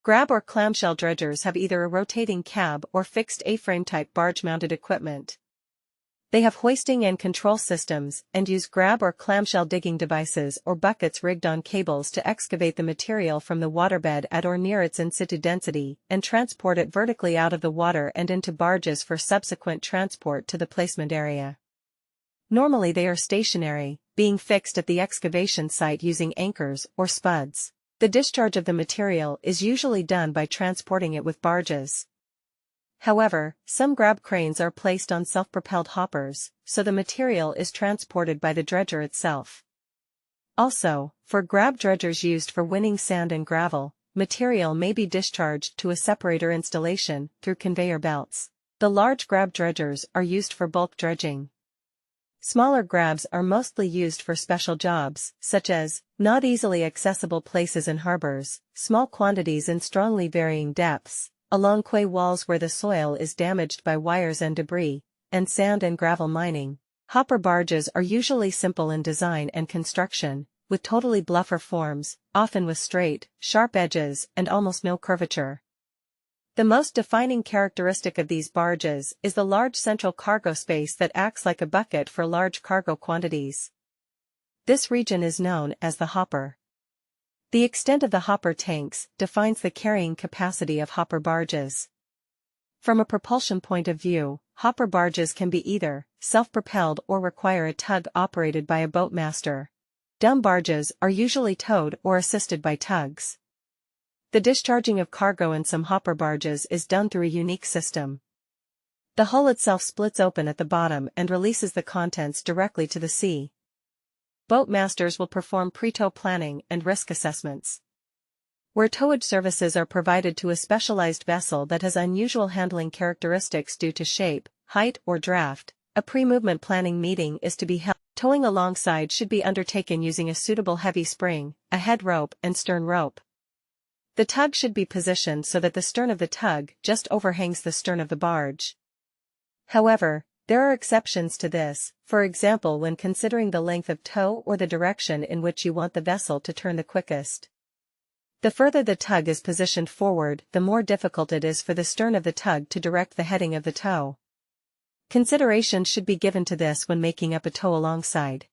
Grab or clamshell dredgers have either a rotating cab or fixed A-frame type barge-mounted equipment. They have hoisting and control systems and use grab or clamshell digging devices or buckets rigged on cables to excavate the material from the waterbed at or near its in-situ density and transport it vertically out of the water and into barges for subsequent transport to the placement area. Normally they are stationary, being fixed at the excavation site using anchors or spuds. The discharge of the material is usually done by transporting it with barges. However, some grab cranes are placed on self-propelled hoppers, so the material is transported by the dredger itself. Also, for grab dredgers used for winning sand and gravel, material may be discharged to a separator installation through conveyor belts. The large grab dredgers are used for bulk dredging. Smaller grabs are mostly used for special jobs, such as, not easily accessible places in harbors, small quantities in strongly varying depths, along quay walls where the soil is damaged by wires and debris, and sand and gravel mining. Hopper barges are usually simple in design and construction, with totally bluffer forms, often with straight, sharp edges and almost no curvature. The most defining characteristic of these barges is the large central cargo space that acts like a bucket for large cargo quantities. This region is known as the hopper. The extent of the hopper tanks defines the carrying capacity of hopper barges. From a propulsion point of view, hopper barges can be either self-propelled or require a tug operated by a boatmaster. Dumb barges are usually towed or assisted by tugs. The discharging of cargo in some hopper barges is done through a unique system. The hull itself splits open at the bottom and releases the contents directly to the sea. Boatmasters will perform pre-tow planning and risk assessments. Where towage services are provided to a specialized vessel that has unusual handling characteristics due to shape, height or draft, a pre-movement planning meeting is to be held. Towing alongside should be undertaken using a suitable heavy spring, a head rope and stern rope. The tug should be positioned so that the stern of the tug just overhangs the stern of the barge. However, there are exceptions to this, for example when considering the length of tow or the direction in which you want the vessel to turn the quickest. The further the tug is positioned forward, the more difficult it is for the stern of the tug to direct the heading of the tow. Consideration should be given to this when making up a tow alongside.